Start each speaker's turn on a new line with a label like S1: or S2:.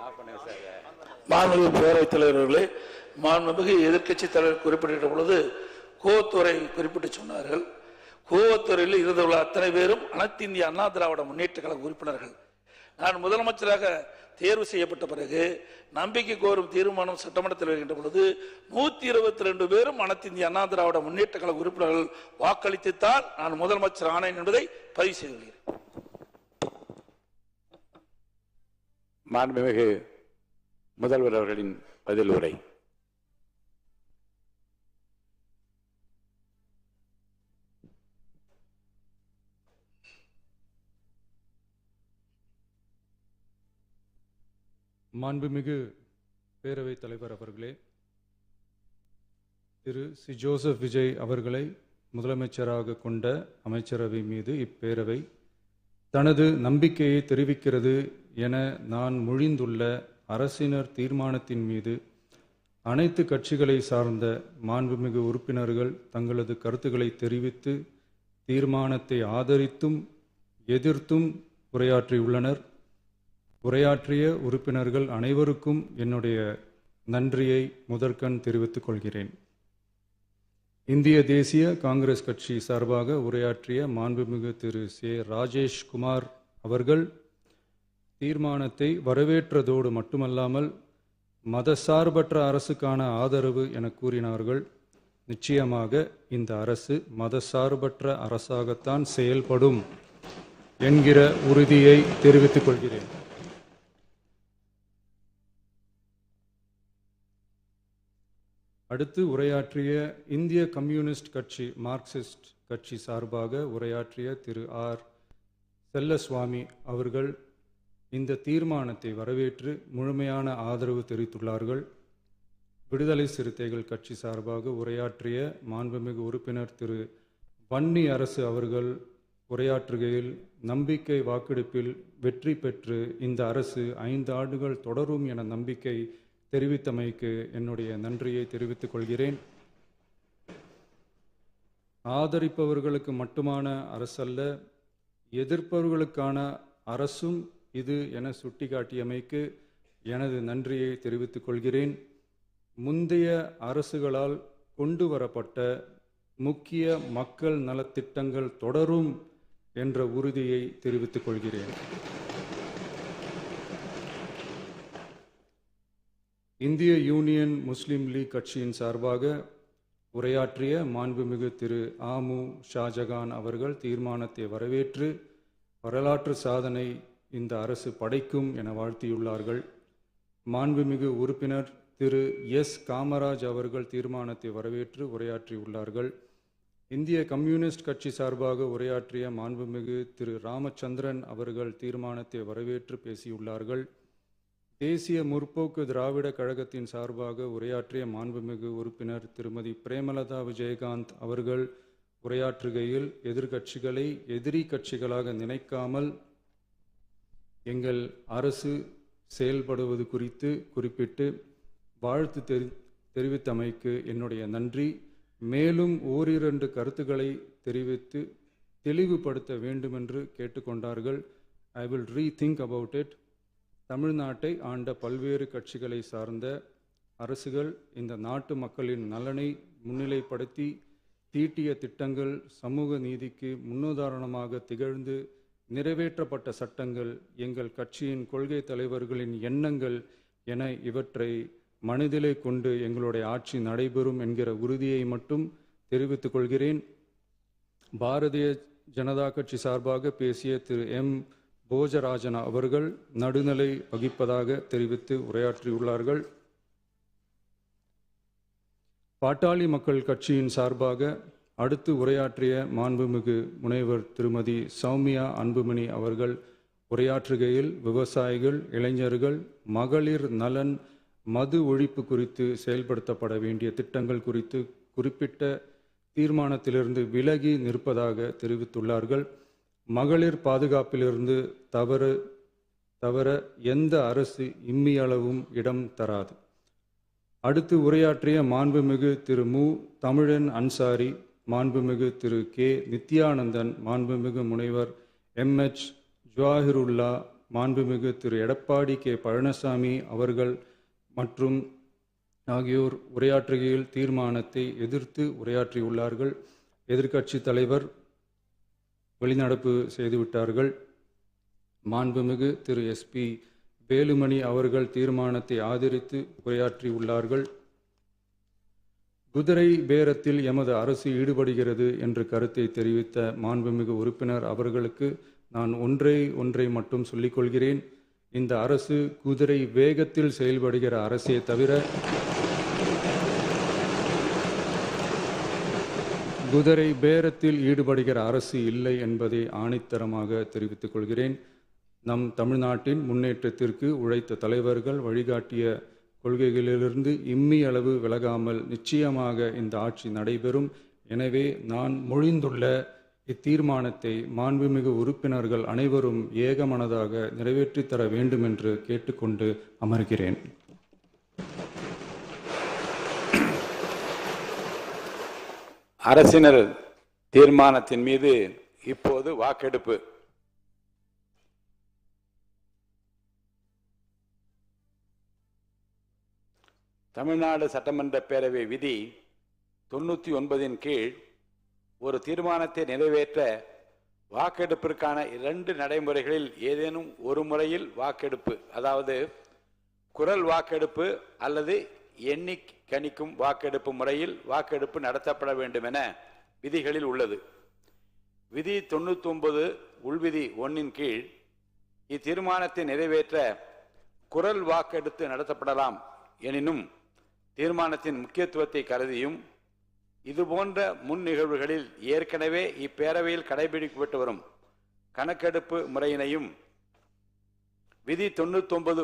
S1: மாண்புமிகு பேரவைத் தலைவர்களே, மாண்புமிகு எதிர்க்கட்சி தலைவர் குறிப்பிட்ட பொழுது கோவத்துறை குறிப்பிட்டு சொன்னார்கள். கோவத்துறையில் இருந்துள்ள அத்தனை பேரும் அனைத்து இந்திய அண்ணா திராவிட முன்னேற்ற கழக உறுப்பினர்கள். நான் முதலமைச்சராக தேர்வு செய்யப்பட்ட பிறகு நம்பிக்கை கோரும் தீர்மானம் சட்டமன்றத்தில் வருகின்ற பொழுது 122 பேரும் அனைத்து இந்திய அண்ணா திராவிட முன்னேற்ற கழக உறுப்பினர்கள் வாக்களித்துத்தான் நான் முதலமைச்சர் ஆனேன் என்பதை பதிவு செய்துள்ளேன்.
S2: மாண்புமிகு முதல்வர் அவர்களின் பதில் உரை.
S3: மாண்புமிகு பேரவைத் தலைவர் அவர்களே, திரு சி. ஜோசப் விஜய் அவர்களை முதலமைச்சராக கொண்ட அமைச்சரவை மீது இப்பேரவை தனது நம்பிக்கையை தெரிவிக்கிறது என நான் மொழிந்துள்ள அரசினர் தீர்மானத்தின் மீது அனைத்து கட்சிகளை சார்ந்த மாண்புமிகு உறுப்பினர்கள் தங்களது கருத்துக்களை தெரிவித்து தீர்மானத்தை ஆதரித்தும் எதிர்த்தும் உரையாற்றியுள்ளனர். உரையாற்றிய உறுப்பினர்கள் அனைவருக்கும் என்னுடைய நன்றியை முதற்கண் தெரிவித்துக் கொள்கிறேன். இந்திய தேசிய காங்கிரஸ் கட்சி சார்பாக உரையாற்றிய மாண்புமிகு திரு சே. ராஜேஷ்குமார் அவர்கள் தீர்மானத்தை வரவேற்றதோடு மட்டுமல்லாமல் மதசார்பற்ற அரசுக்கான ஆதரவு என கூறினார்கள். நிச்சயமாக இந்த அரசு மதசார்பற்ற அரசாகத்தான் செயல்படும் என்கிற உறுதியை தெரிவித்துக் கொள்கிறேன். அடுத்து உரையாற்றிய இந்திய கம்யூனிஸ்ட் கட்சி மார்க்சிஸ்ட் கட்சி சார்பாக உரையாற்றிய திரு ஆர். செல்லசுவாமி அவர்கள் இந்த தீர்மானத்தை வரவேற்று முழுமையான ஆதரவு தெரிவித்துள்ளார்கள். விடுதலை சிறுத்தைகள் கட்சி சார்பாக உரையாற்றிய மாண்புமிகு உறுப்பினர் திரு வன்னி அரசு அவர்கள் உரையாற்றுகையில் நம்பிக்கை வாக்கெடுப்பில் வெற்றி பெற்று இந்த அரசு 5 ஆண்டுகள் தொடரும் என நம்பிக்கை தெரிவித்தமைக்கு என்னுடைய நன்றியை தெரிவித்துக் கொள்கிறேன். ஆதரிப்பவர்களுக்கு மட்டுமான அரசல்ல, எதிர்ப்பவர்களுக்கான அரசும் இது என சுட்டிக்காட்டியமைக்கு எனது நன்றியை தெரிவித்துக் கொள்கிறேன். முந்தைய அரசுகளால் கொண்டு வரப்பட்ட முக்கிய மக்கள் நலத்திட்டங்கள் தொடரும் என்ற உறுதியை தெரிவித்துக் கொள்கிறேன். இந்திய யூனியன் முஸ்லீம் லீக் கட்சியின் சார்பாக உரையாற்றிய மாண்புமிகு திரு ஆமு ஷாஜகான் அவர்கள் தீர்மானத்தை வரவேற்று வரலாற்று சாதனை இந்த அரசு படைக்கும் என வாழ்த்தியுள்ளார்கள். மாண்புமிகு உறுப்பினர் திரு எஸ். காமராஜ் அவர்கள் தீர்மானத்தை வரவேற்று உரையாற்றியுள்ளார்கள். இந்திய கம்யூனிஸ்ட் கட்சி சார்பாக உரையாற்றிய மாண்புமிகு திரு ராமச்சந்திரன் அவர்கள் தீர்மானத்தை வரவேற்று பேசியுள்ளார்கள். தேசிய முற்போக்கு திராவிட கழகத்தின் சார்பாக உரையாற்றிய மாண்புமிகு உறுப்பினர் திருமதி பிரேமலதா விஜயகாந்த் அவர்கள் உரையாற்றுகையில் எதிர்கட்சிகளை எதிரி கட்சிகளாக நினைக்காமல் எங்கள் அரசு செயல்படுவது குறித்து குறிப்பிட்டு வாழ்த்து தெரிவித்தமைக்கு என்னுடைய நன்றி. மேலும் ஓரிரண்டு கருத்துக்களை தெரிவித்து தெளிவுபடுத்த வேண்டுமென்று கேட்டுக்கொண்டார்கள். I will rethink about it. தமிழ்நாட்டை ஆண்ட பல்வேறு கட்சிகளை சார்ந்த அரசுகள் இந்த நாட்டு மக்களின் நலனை முன்னிலைப்படுத்தி தீட்டிய திட்டங்கள் சமூக நீதிக்கு முன்னுதாரணமாக திகழ்ந்து நிறைவேற்றப்பட்ட சட்டங்கள் எங்கள் கட்சியின் கொள்கை தலைவர்களின் எண்ணங்கள் என இவற்றை மனதிலே கொண்டு எங்களுடைய ஆட்சி நடைபெறும் என்கிற உறுதியை மட்டும் தெரிவித்துக் கொள்கிறேன். பாரதிய ஜனதா கட்சி சார்பாக பேசிய திரு எம். போஜராஜன் அவர்கள் நடுநிலை வகிப்பதாக தெரிவித்து உரையாற்றியுள்ளார்கள். பாட்டாளி மக்கள் கட்சியின் சார்பாக அடுத்து உரையாற்றிய மாண்புமிகு முனைவர் திருமதி சௌமியா அன்புமணி அவர்கள் உரையாற்றுகையில் விவசாயிகள், இளைஞர்கள், மகளிர் நலன், மது ஒழிப்பு குறித்து செயல்படுத்தப்பட வேண்டிய திட்டங்கள் குறித்து குறிப்பிட்ட தீர்மானத்திலிருந்து விலகி நிற்பதாக தெரிவித்துள்ளார்கள். மகளிர் பாதுகாப்பிலிருந்து தவிர எந்த அரசு இம்மியளவும் இடம் தராது. அடுத்து உரையாற்றிய மாண்புமிகு திரு மு. தமிழன் அன்சாரி, மாண்புமிகு திரு கே. நித்யானந்தன், மாண்புமிகு முனைவர் எம். எச். ஜவாஹிருல்லா மாண்புமிகு திரு எடப்பாடி கே பழனிசாமி அவர்கள் மற்றும் ஆகியோர் உரையாற்றுகையில் தீர்மானத்தை எதிர்த்து உரையாற்றியுள்ளார்கள். எதிர்க்கட்சி தலைவர் வெளிநடப்பு செய்துவிட்டார்கள். மாண்புமிகு திரு SP வேலுமணி அவர்கள் தீர்மானத்தை ஆதரித்து உரையாற்றியுள்ளார்கள். குதிரை பேரத்தில் எமது அரசு ஈடுபடுகிறது என்ற கருத்தை தெரிவித்த மாண்புமிகு உறுப்பினர் அவர்களுக்கு நான் ஒன்றை மட்டும் சொல்லிக்கொள்கிறேன். இந்த அரசு குதிரை வேகத்தில் செயல்படுகிற அரசே தவிர குதிரை பேரத்தில் ஈடுபடுகிற அரசு இல்லை என்பதை ஆணித்தரமாக தெரிவித்துக் கொள்கிறேன். நம் தமிழ்நாட்டின் முன்னேற்றத்திற்கு உழைத்த தலைவர்கள் வழிகாட்டிய கொள்கைகளிலிருந்து இம்மி அளவு விலகாமல் நிச்சயமாக இந்த ஆட்சி நடைபெறும். எனவே நான் மொழிந்துள்ள இத்தீர்மானத்தை மாண்புமிகு உறுப்பினர்கள் அனைவரும் ஏகமனதாக நிறைவேற்றித் தர வேண்டும் என்று கேட்டுக்கொண்டு அமர்கிறேன்.
S2: அரசினர் தீர்மானத்தின் மீது இப்போது வாக்கெடுப்பு. தமிழ்நாடு சட்டமன்ற பேரவை விதி 99 கீழ் ஒரு தீர்மானத்தை நிறைவேற்ற வாக்கெடுப்பிற்கான 2 நடைமுறைகளில் ஏதேனும் ஒரு முறையில் வாக்கெடுப்பு, அதாவது குரல் வாக்கெடுப்பு அல்லது எண்ணி கணிக்கும் வாக்கெடுப்பு முறையில் வாக்கெடுப்பு நடத்தப்பட வேண்டும் என விதிகளில் உள்ளது. விதி 99 உள்விதி 1 கீழ் இத்தீர்மானத்தை நிறைவேற்ற குரல் வாக்கெடுத்து நடத்தப்படலாம். எனினும் தீர்மானத்தின் முக்கியத்துவத்தை கருதியும் இதுபோன்ற முன் நிகழ்வுகளில் ஏற்கனவே இப்பேரவையில் கடைபிடிக்கப்பட்டு வரும் கணக்கெடுப்பு முறையினையும் விதி 99